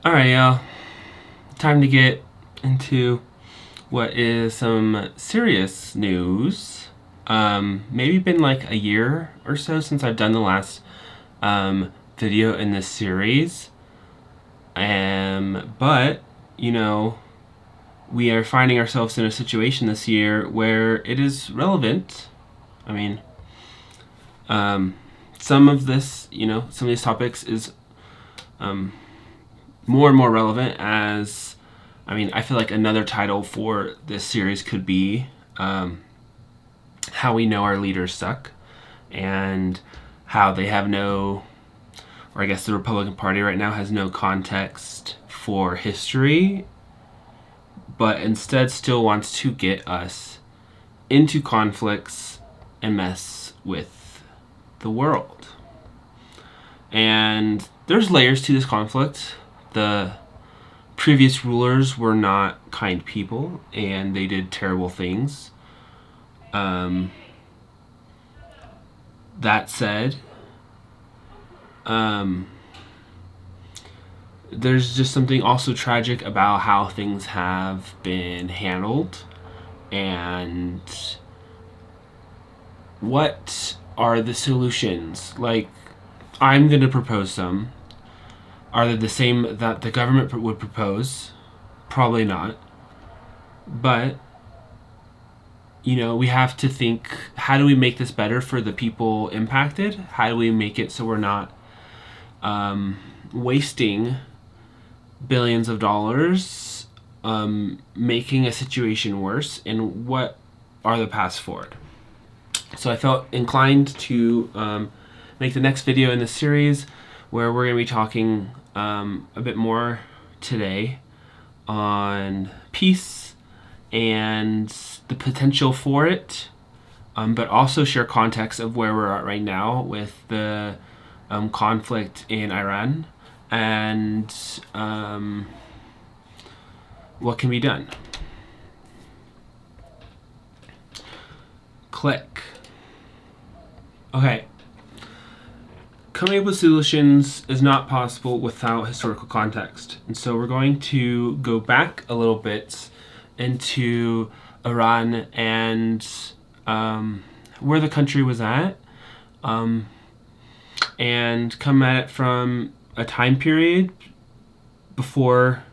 Alright, y'all. Time to get into what is some serious news. Maybe been like a year or so since I've done the last video in this series. But, we are finding ourselves in a situation this year where it is relevant. I mean, some of these topics is more and more relevant as, I feel like another title for this series could be how we know our leaders suck and how they have no, or I guess the Republican Party right now has no context for history, but instead still wants to get us into conflicts and mess with the world. And there's layers to this conflict. The previous rulers were not kind people, and they did terrible things. That said, there's just something also tragic about how things have been handled, and what are the solutions? Like, I'm going to propose some. Are they the same that the government would propose? Probably not. But, we have to think, how do we make this better for the people impacted? How do we make it so we're not wasting billions of dollars, making a situation worse? And what are the paths forward? So I felt inclined to make the next video in this series where we're going to be talking a bit more today on peace and the potential for it, but also share context of where we're at right now with the conflict in Iran and what can be done. Click. Okay. Coming up with solutions is not possible without historical context. And so we're going to go back a little bit into Iran and where the country was at, and come at it from a time period before,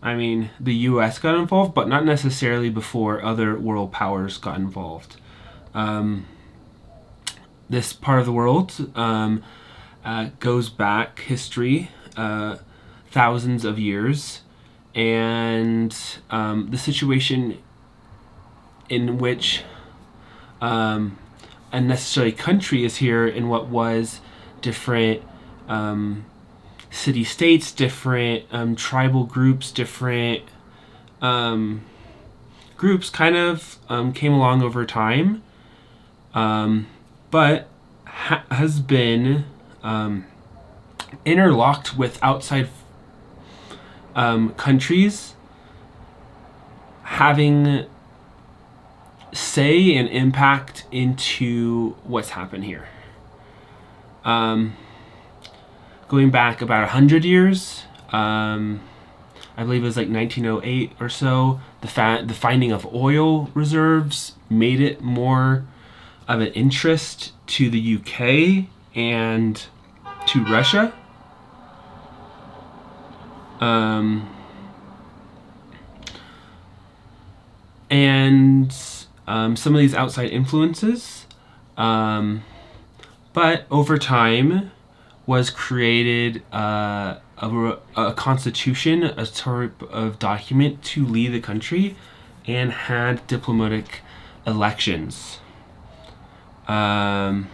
the US got involved, but not necessarily before other world powers got involved. This part of the world goes back history, thousands of years, and the situation in which unnecessary country is here in what was different city-states, different tribal groups, different groups kind of came along over time. But has been interlocked with outside countries having say and impact into what's happened here. Going back about 100 years, I believe it was like 1908 or so, the finding of oil reserves made it more of an interest to the UK and to Russia. And some of these outside influences. But over time was created a constitution, a sort of document to lead the country, and had diplomatic elections. In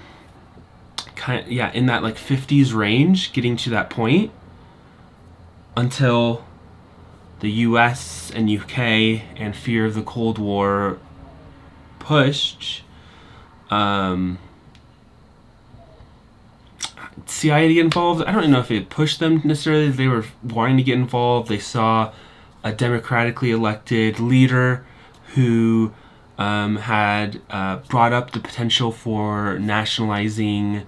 that like 50s range, getting to that point until the US and UK and fear of the Cold War pushed CIA to get involved. I don't know if it pushed them necessarily. They were wanting to get involved. They saw a democratically elected leader who had brought up the potential for nationalizing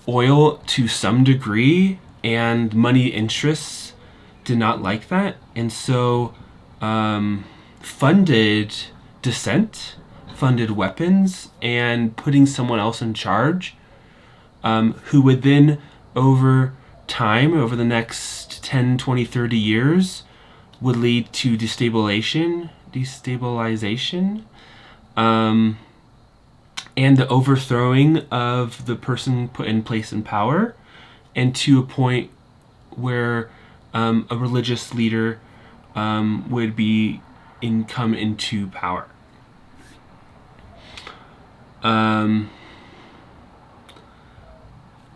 oil to some degree, and money interests did not like that, and so funded dissent, funded weapons, and putting someone else in charge, who would then, over time, over the next 10, 20, 30 years, would lead to destabilization, and the overthrowing of the person put in place in power, and to a point where a religious leader would come into power.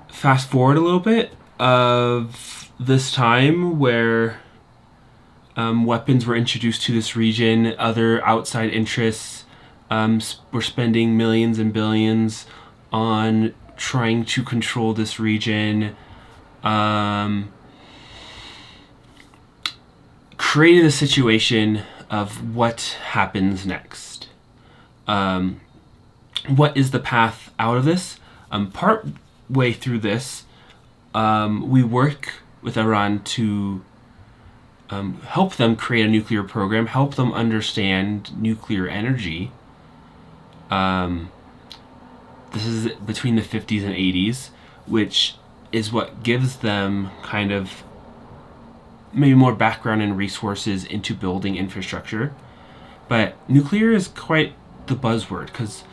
Fast forward a little bit of this time where weapons were introduced to this region. Other outside interests were spending millions and billions on trying to control this region. Created a situation of what happens next. What is the path out of this? Part way through this, we work with Iran to help them create a nuclear program, help them understand nuclear energy. This is between the 50s and 80s, which is what gives them kind of maybe more background and resources into building infrastructure. But nuclear is quite the buzzword, because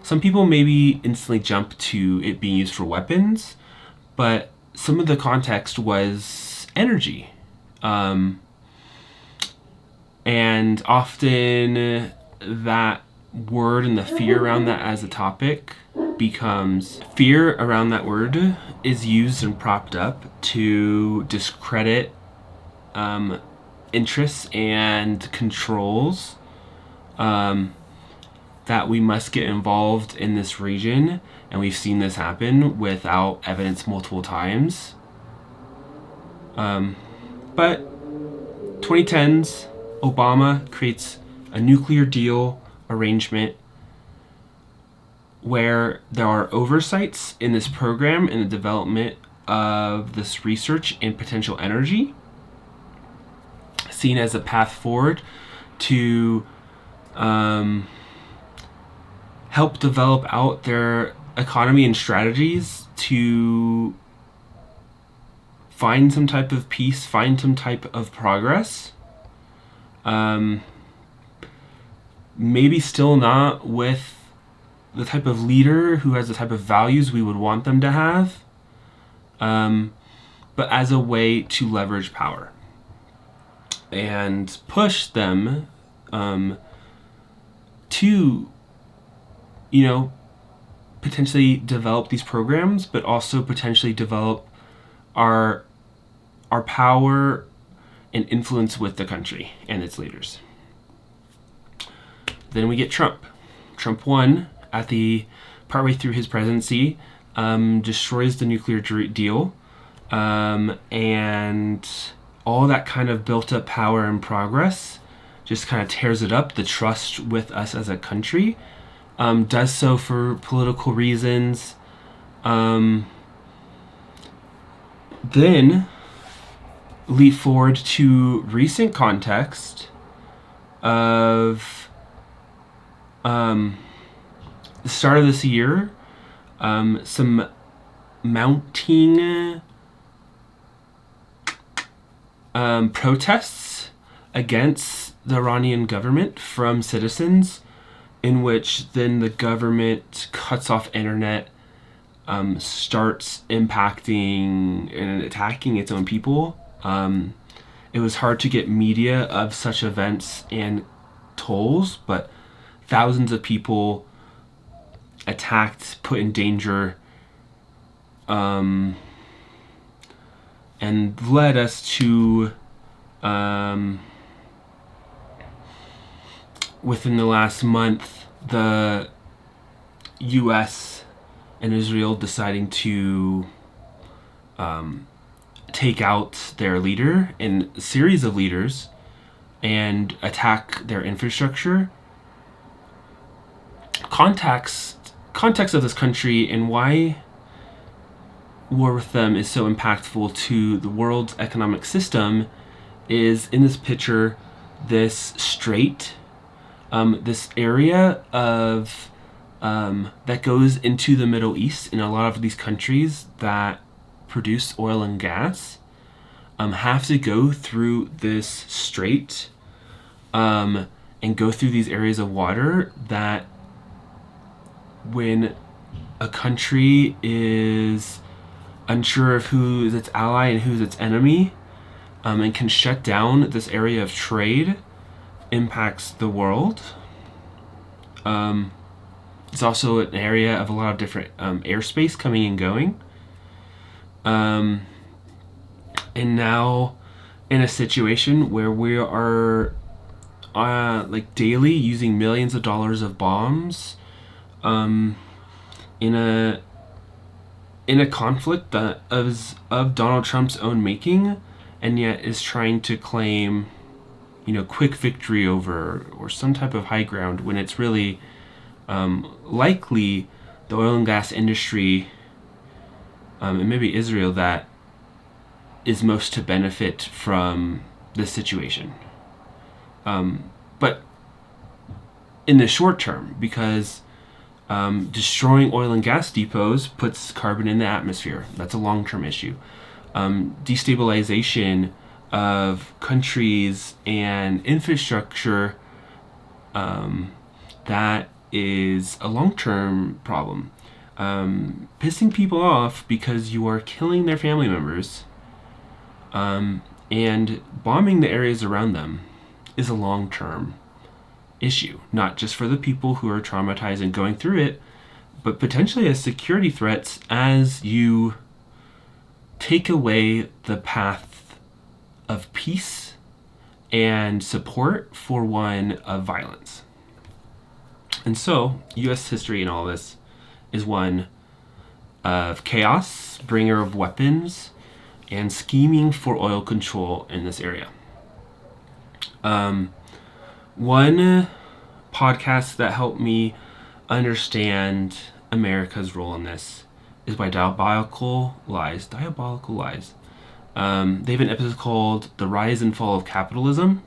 some people maybe instantly jump to it being used for weapons, but some of the context was energy. And often that word and the fear around that as a topic becomes fear around that word is used and propped up to discredit interests and controls that we must get involved in this region, and we've seen this happen without evidence multiple times. But 2010s, Obama creates a nuclear deal arrangement where there are oversights in this program in the development of this research in potential energy, seen as a path forward to help develop out their economy and strategies to find some type of peace, find some type of progress. Maybe still not with the type of leader who has the type of values we would want them to have, but as a way to leverage power and push them to, potentially develop these programs, but also potentially develop our power and influence with the country and its leaders. Then we get Trump. Trump won at the partway through his presidency, destroys the nuclear deal, and all that kind of built up power and progress just kind of tears it up. The trust with us as a country, does so for political reasons. Then leap forward to recent context of the start of this year, some mounting protests against the Iranian government from citizens, in which then the government cuts off internet, starts impacting and attacking its own people. It was hard to get media of such events and tolls, but thousands of people attacked, put in danger, and led us to, within the last month, the U.S. and Israel deciding to take out their leader and a series of leaders and attack their infrastructure. Context of this country and why war with them is so impactful to the world's economic system is in this picture, this strait, this area of that goes into the Middle East in a lot of these countries that produce oil and gas, have to go through this strait, and go through these areas of water that when a country is unsure of who is its ally and who's its enemy, and can shut down this area of trade, impacts the world. It's also an area of a lot of different airspace coming and going. And now in a situation where we are like daily using millions of dollars of bombs in a conflict that is of Donald Trump's own making, and yet is trying to claim, quick victory over or some type of high ground when it's really likely the oil and gas industry, and maybe Israel, that is most to benefit from this situation. But in the short term, because destroying oil and gas depots puts carbon in the atmosphere. That's a long-term issue. Destabilization of countries and infrastructure, that is a long-term problem. Pissing people off because you are killing their family members, and bombing the areas around them is a long-term issue, not just for the people who are traumatized and going through it, but potentially as security threats as you take away the path of peace and support for one of violence. And so, U.S. history in all this is one of chaos, bringer of weapons, and scheming for oil control in this area. One podcast that helped me understand America's role in this is by Diabolical Lies. They have an episode called The Rise and Fall of Capitalism,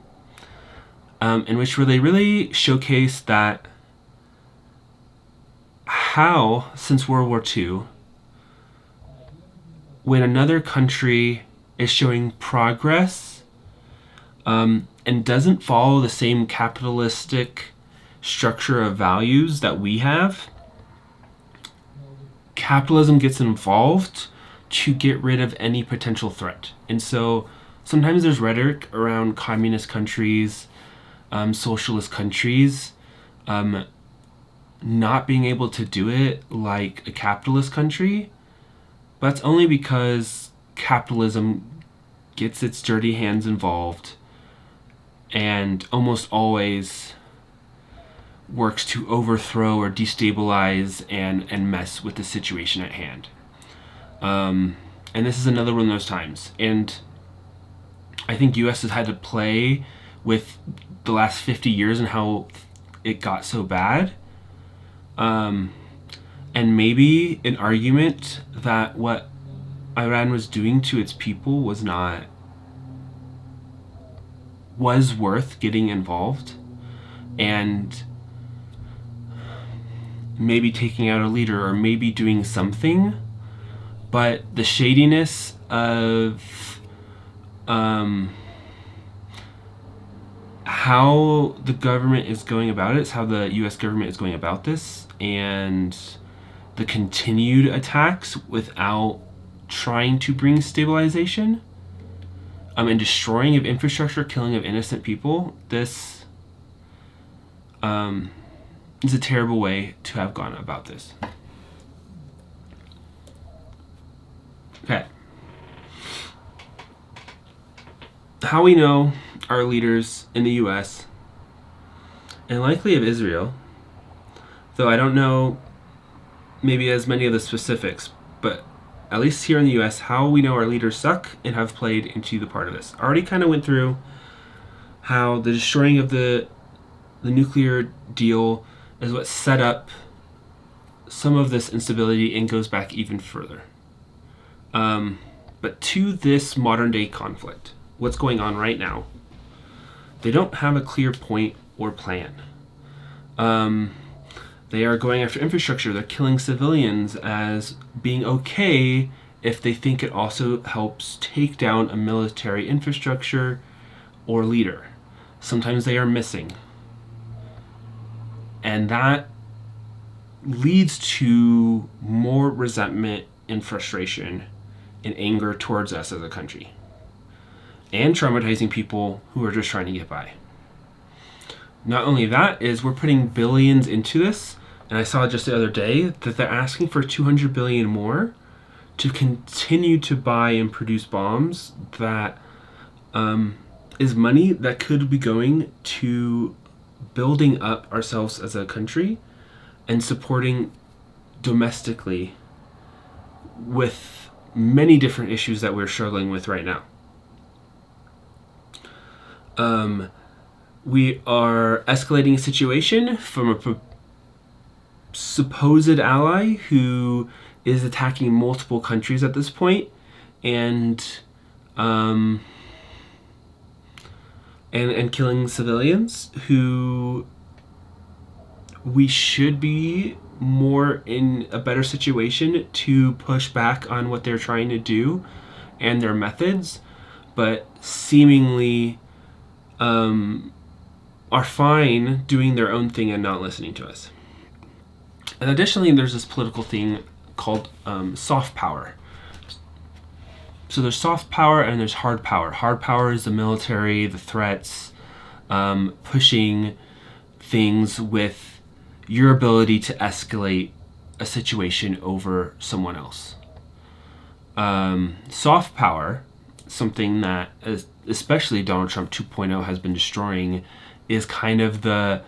in which they really showcase that how, since World War II, when another country is showing progress, and doesn't follow the same capitalistic structure of values that we have, capitalism gets involved to get rid of any potential threat. And so sometimes there's rhetoric around communist countries, socialist countries, not being able to do it like a capitalist country, but that's only because capitalism gets its dirty hands involved and almost always works to overthrow or destabilize and mess with the situation at hand. And this is another one of those times. And I think U.S. has had to play with the last 50 years and how it got so bad. And maybe an argument that what Iran was doing to its people was worth getting involved, and maybe taking out a leader or maybe doing something. But the shadiness of how the government is going about it, how the U.S. government is going about this, and the continued attacks without trying to bring stabilization, and destroying of infrastructure, killing of innocent people, this is a terrible way to have gone about this. Okay. How we know our leaders in the U.S. and likely of Israel, though I don't know maybe as many of the specifics, but at least here in the U.S., how we know our leaders suck and have played into the part of this. I already kind of went through how the destroying of the nuclear deal is what set up some of this instability and goes back even further. But to this modern day conflict, what's going on right now, they don't have a clear point or plan. They are going after infrastructure. They're killing civilians as being okay if they think it also helps take down a military infrastructure or leader. Sometimes they are missing. And that leads to more resentment and frustration and anger towards us as a country. And traumatizing people who are just trying to get by. Not only that is we're putting billions into this, and I saw just the other day that they're asking for 200 billion more to continue to buy and produce bombs that is money that could be going to building up ourselves as a country and supporting domestically with many different issues that we're struggling with right now. We are escalating a situation from a supposed ally who is attacking multiple countries at this point, and killing civilians who we should be more in a better situation to push back on what they're trying to do and their methods, but seemingly are fine doing their own thing and not listening to us. And additionally, there's this political thing called soft power. So there's soft power and there's hard power. Hard power is the military, the threats, pushing things with your ability to escalate a situation over someone else. Soft power, something that especially Donald Trump 2.0 has been destroying, is kind of the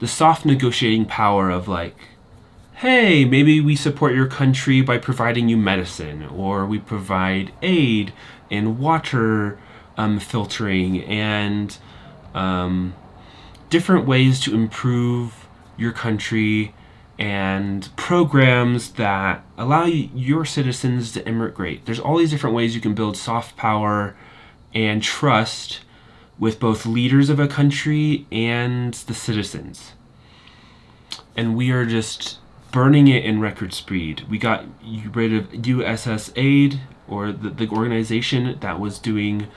soft negotiating power of like, hey, maybe we support your country by providing you medicine, or we provide aid in water filtering and different ways to improve your country and programs that allow your citizens to immigrate. There's all these different ways you can build soft power and trust with both leaders of a country and the citizens. And we are just burning it in record speed. We got rid of USS Aid, or the organization that was doing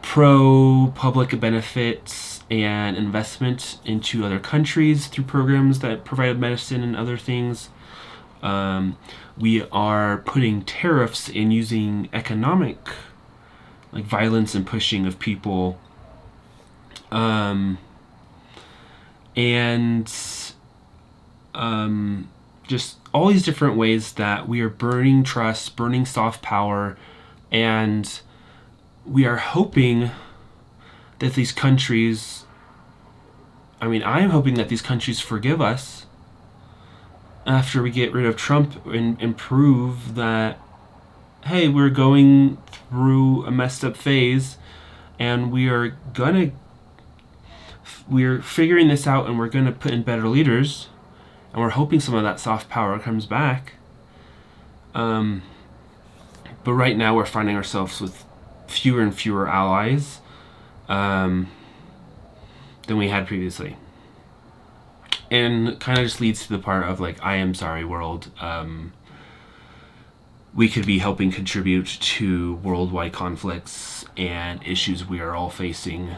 pro-public benefits and investment into other countries through programs that provided medicine and other things. We are putting tariffs and using economic violence and pushing of people, just all these different ways that we are burning trust, burning soft power, and we are hoping that these countries, I am hoping that these countries forgive us after we get rid of Trump and prove that, hey, we're going through a messed up phase and we're figuring this out and we're gonna put in better leaders, and we're hoping some of that soft power comes back. But right now we're finding ourselves with fewer and fewer allies than we had previously. And kind of just leads to the part of I am sorry, world. We could be helping contribute to worldwide conflicts and issues we are all facing.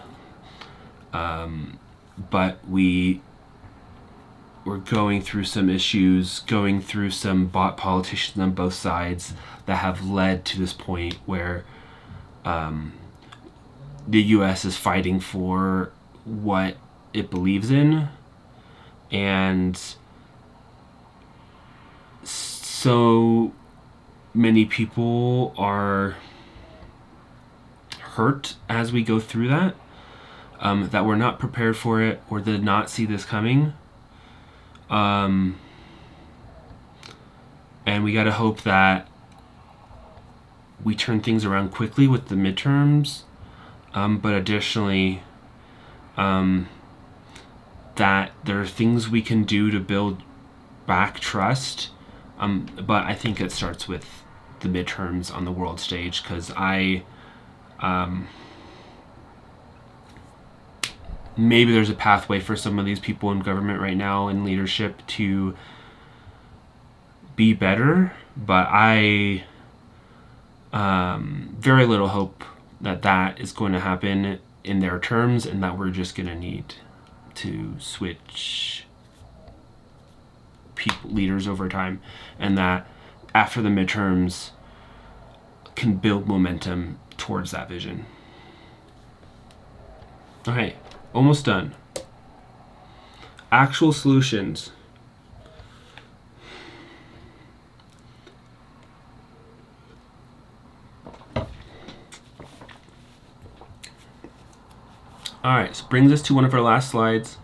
But we're going through some issues, going through some bot politicians on both sides that have led to this point where the U.S. is fighting for what it believes in, and so many people are hurt as we go through that, that we're not prepared for it or did not see this coming. And we gotta hope that we turn things around quickly with the midterms, but additionally, that there are things we can do to build back trust, But I think it starts with the midterms on the world stage, because maybe there's a pathway for some of these people in government right now in leadership to be better, but I very little hope that is going to happen in their terms, and that we're just going to need to switch leaders over time, and that after the midterms can build momentum towards that vision. Okay, almost done. Actual solutions. All right, so brings us to one of our last slides.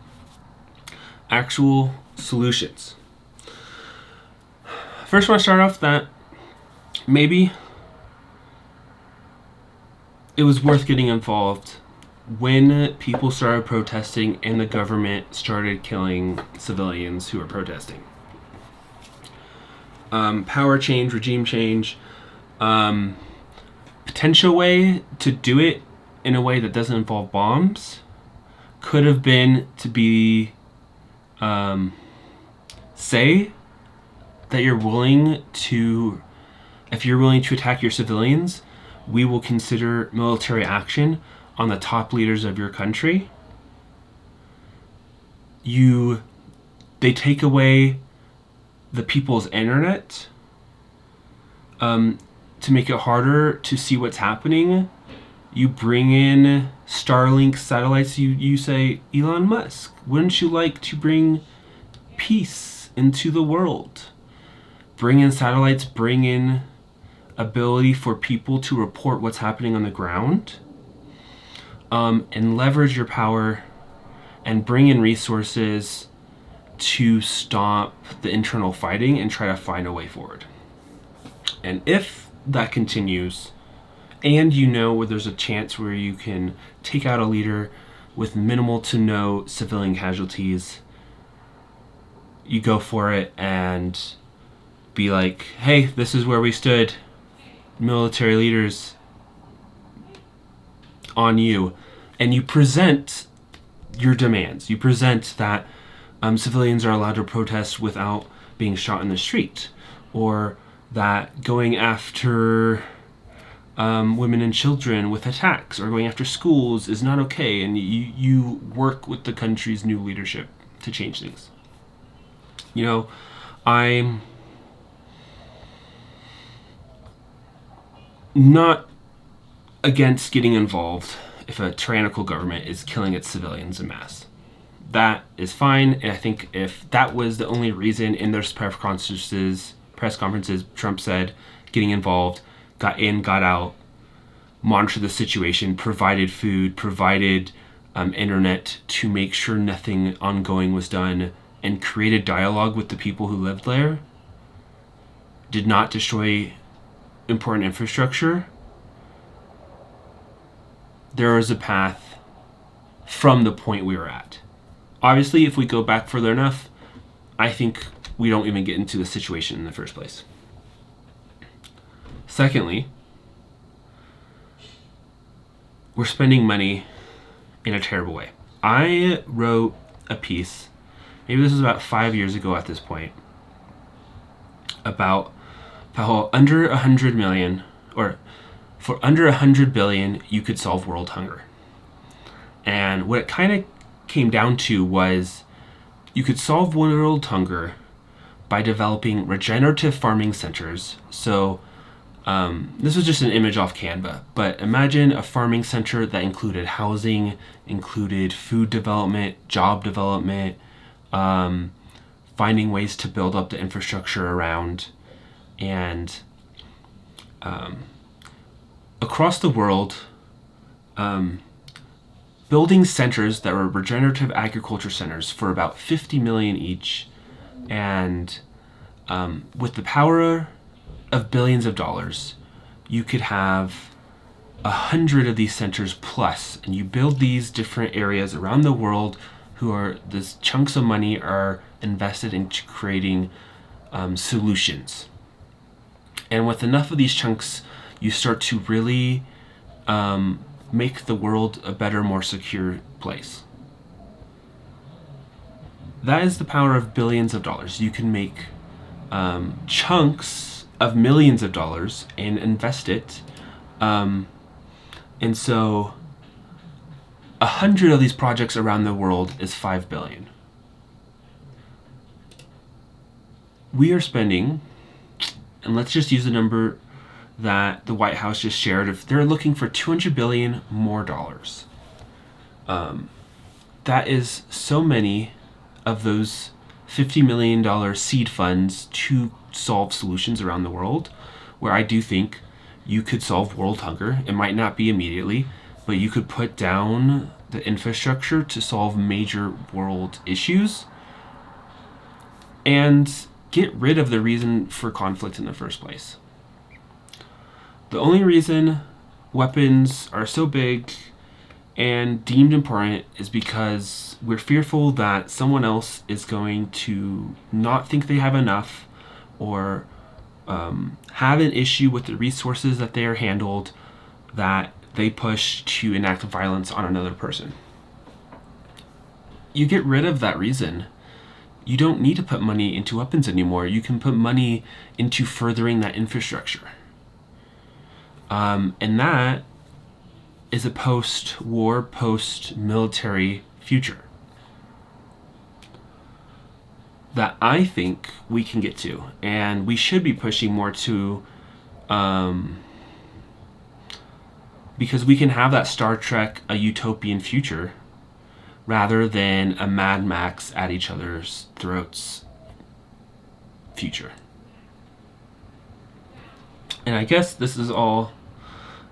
Actual solutions. First, I want to start off that maybe it was worth getting involved when people started protesting and the government started killing civilians who were protesting. Power change, regime change, potential way to do it in a way that doesn't involve bombs could have been to be say that you're willing to, if you're willing to attack your civilians, we will consider military action on the top leaders of your country. They take away the people's internet to make it harder to see what's happening. You bring in Starlink satellites. You say, Elon Musk, wouldn't you like to bring peace into the world? Bring in satellites, bring in ability for people to report what's happening on the ground, and leverage your power and bring in resources to stop the internal fighting and try to find a way forward. And if that continues, and where there's a chance where you can take out a leader with minimal to no civilian casualties, you go for it and be like, hey, this is where we stood, military leaders, on you. And you present your demands. You present that civilians are allowed to protest without being shot in the street, or that going after women and children with attacks or going after schools is not okay, and you work with the country's new leadership to change things. I'm not against getting involved if a tyrannical government is killing its civilians en masse. That is fine, and I think if that was the only reason in their press conferences, Trump said getting involved, got in, got out, monitored the situation, provided food, provided internet to make sure nothing ongoing was done, and created dialogue with the people who lived there, did not destroy important infrastructure, there is a path from the point we were at. Obviously, if we go back further enough, I think we don't even get into the situation in the first place. Secondly, we're spending money in a terrible way. I wrote a piece, maybe this was about 5 years ago at this point, about how under 100 million, or for under 100 billion, you could solve world hunger. And what it kind of came down to was you could solve world hunger by developing regenerative farming centers. So this was just an image off Canva, but imagine a farming center that included housing, included food development, job development, finding ways to build up the infrastructure around, and across the world, building centers that were regenerative agriculture centers for about 50 million each, and with the power of billions of dollars, you could have 100 of these centers plus, and you build these different areas around the world these chunks of money are invested into creating solutions. And with enough of these chunks, you start to really make the world a better, more secure place. That is the power of billions of dollars. You can make chunks of millions of dollars and invest it. And so 100 of these projects around the world is 5 billion. We are spending, and let's just use the number that the White House just shared, if they're looking for 200 billion more dollars. That is so many of those $50 million seed funds to solve solutions around the world, where I do think you could solve world hunger. It might not be immediately, but you could put down the infrastructure to solve major world issues and get rid of the reason for conflict in the first place. The only reason weapons are so big and deemed important is because we're fearful that someone else is going to not think they have enough, or have an issue with the resources that they are handled, that they push to enact violence on another person. You get rid of that reason. You don't need to put money into weapons anymore. You can put money into furthering that infrastructure. And that is a post-war, post-military future that I think we can get to, and we should be pushing more to, because we can have that Star Trek, a utopian future, rather than a Mad Max at each other's throats future. And I guess this is all,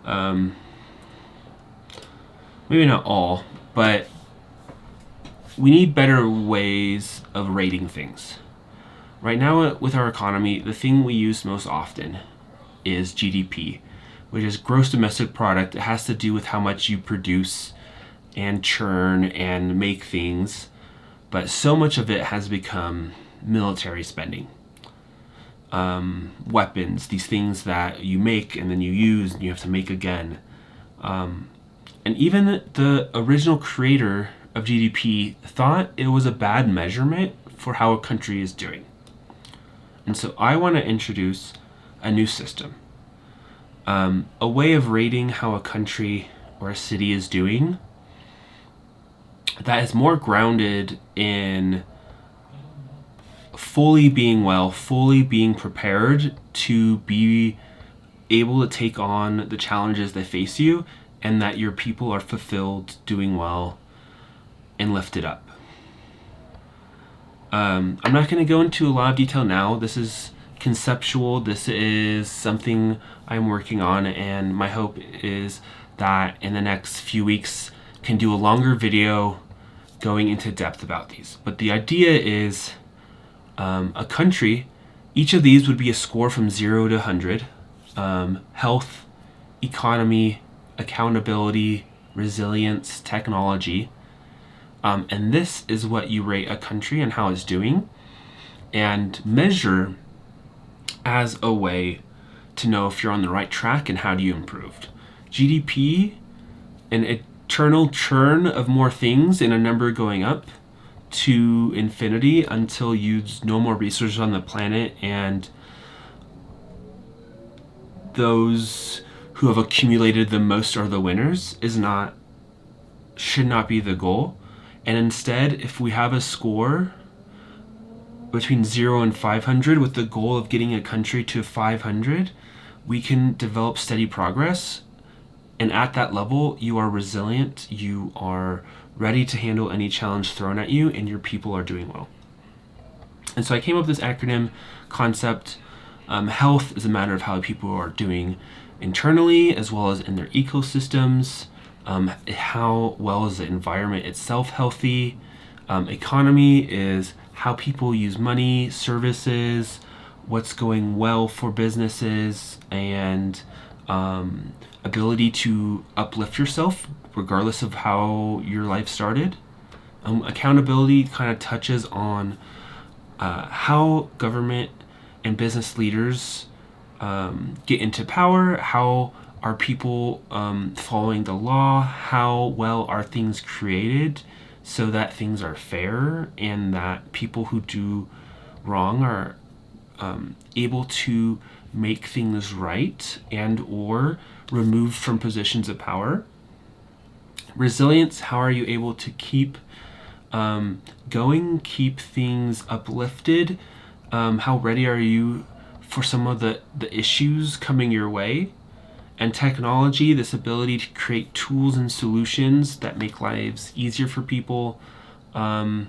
maybe not all, but we need better ways of rating things. Right now, with our economy, the thing we use most often is GDP, which is gross domestic product. It has to do with how much you produce and churn and make things, but so much of it has become military spending. Weapons, these things that you make and then you use and you have to make again. And even the original creator of GDP thought it was a bad measurement for how a country is doing. And so I want to introduce a new system, a way of rating how a country or a city is doing that is more grounded in fully being well, fully being prepared to be able to take on the challenges that face you, and that your people are fulfilled, doing well, and lifted up. I'm not going to go into a lot of detail now. This is conceptual. This is something I'm working on, and my hope is that in the next few weeks can do a longer video going into depth about these. But the idea is a country, each of these would be a score from 0 to 100. Health, economy, accountability, resilience, technology. And this is what you rate a country and how it's doing, and measure as a way to know if you're on the right track and how do you improve. GDP, an eternal churn of more things in a number going up to infinity until there's no more resources on the planet, and those who have accumulated the most are the winners, should not be the goal. And instead, if we have a score between 0 and 500 with the goal of getting a country to 500, we can develop steady progress. And at that level, you are resilient, you are ready to handle any challenge thrown at you, and your people are doing well. And so I came up with this acronym concept. Health is a matter of how people are doing internally as well as in their ecosystems. How well is the environment itself healthy? Economy is how people use money, services, what's going well for businesses, and ability to uplift yourself regardless of how your life started. Accountability kind of touches on how government and business leaders get into power? How are people following the law? How well are things created so that things are fair and that people who do wrong are able to make things right and or removed from positions of power? Resilience, how are you able to keep going, keep things uplifted? How ready are you for some of the issues coming your way? And technology, this ability to create tools and solutions that make lives easier for people, and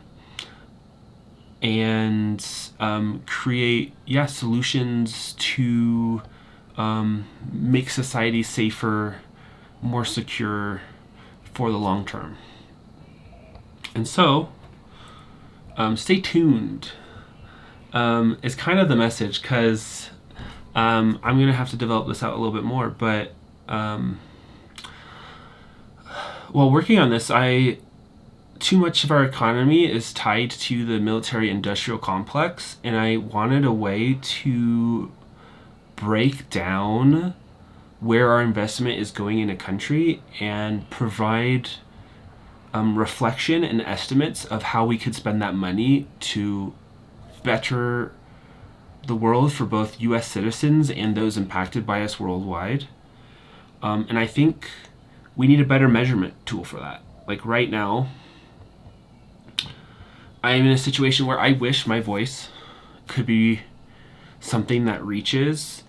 create solutions to make society safer, more secure for the long term. And so stay tuned is kind of the message, because I'm going to have to develop this out a little bit more. But while working on this, too much of our economy is tied to the military-industrial complex, and I wanted a way to break down where our investment is going in a country and provide reflection and estimates of how we could spend that money to better the world for both U.S. citizens and those impacted by us worldwide. And I think we need a better measurement tool for that. Like right now, I am in a situation where I wish my voice could be something that reaches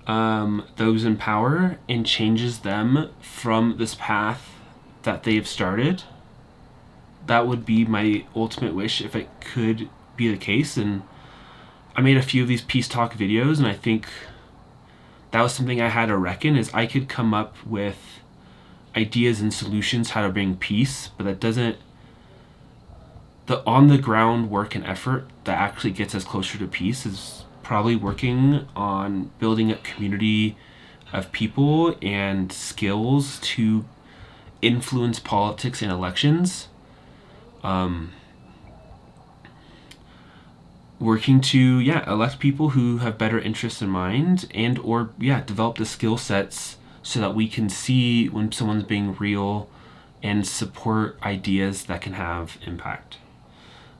those in power and changes them from this path that they have started. That would be my ultimate wish if it could be the case. And I made a few of these peace talk videos, and I think that was something I had to reckon, is I could come up with ideas and solutions how to bring peace, but that doesn't, the on the ground work and effort that actually gets us closer to peace is probably working on building a community of people and skills to influence politics and elections. Working to elect people who have better interests in mind, and or develop the skill sets so that we can see when someone's being real and support ideas that can have impact,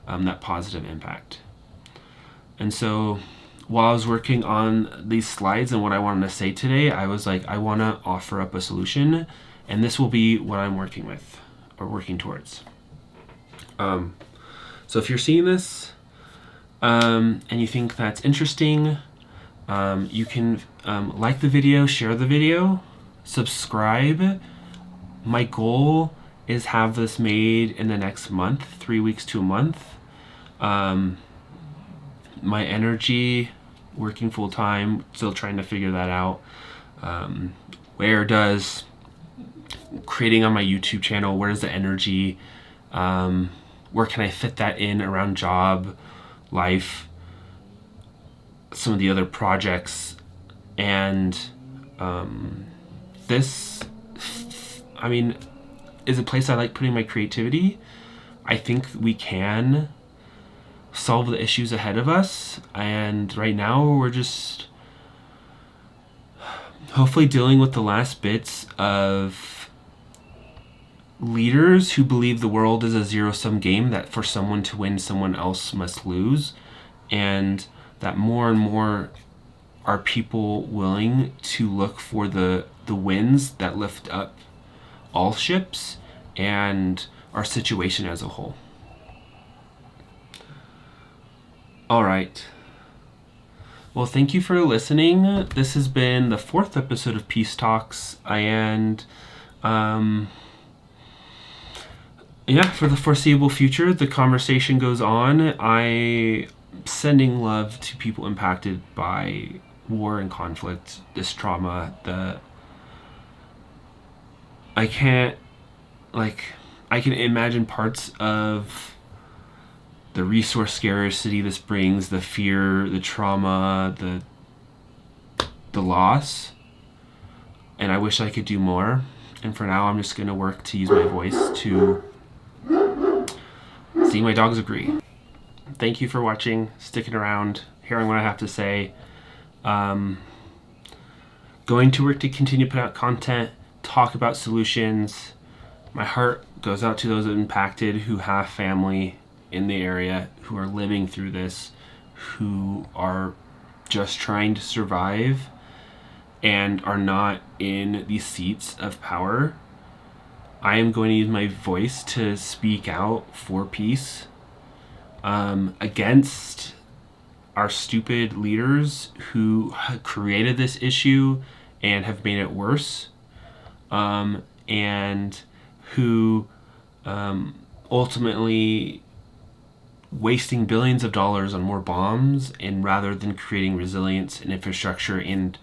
that positive impact. And so while I was working on these slides and what I wanted to say today, I was like, I want to offer up a solution, and this will be what I'm working with or working towards. So if you're seeing this and you think that's interesting, you can like the video, share the video, subscribe. My goal is have this made in the next month, 3 weeks to a month. My energy, working full time, still trying to figure that out. Where does creating on my YouTube channel, where's the energy? Where can I fit that in around job, life, some of the other projects? And this, is a place I like putting my creativity. I think we can solve the issues ahead of us, and right now we're just hopefully dealing with the last bits of leaders who believe the world is a zero-sum game, that for someone to win, someone else must lose, and that more and more are people willing to look for the wins that lift up all ships and our situation as a whole. All right. Well, thank you for listening. This has been the 4th episode of Peace Talks, and for the foreseeable future, the conversation goes on. I'm sending love to people impacted by war and conflict, this trauma. I can imagine parts of the resource scarcity this brings, the fear, the trauma, the loss. And I wish I could do more. And for now, I'm just going to work to use my voice to see my dogs agree. Thank you for watching, sticking around. hearing what I have to say. Going to work to continue to put out content, talk about solutions. My heart goes out to those impacted who have family in the area, who are living through this, who are just trying to survive and are not in these seats of power. I am going to use my voice to speak out for peace against our stupid leaders who created this issue and have made it worse, and who ultimately wasting billions of dollars on more bombs, and rather than creating resilience and infrastructure and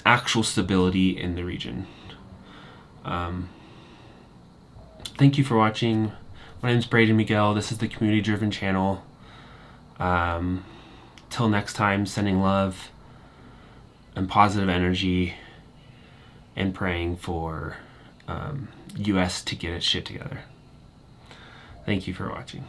actual stability in the region. Thank you for watching. My name is Braden Miguel. This is the Community Driven channel. Till next time, sending love and positive energy and praying for US to get its shit together. Thank you for watching.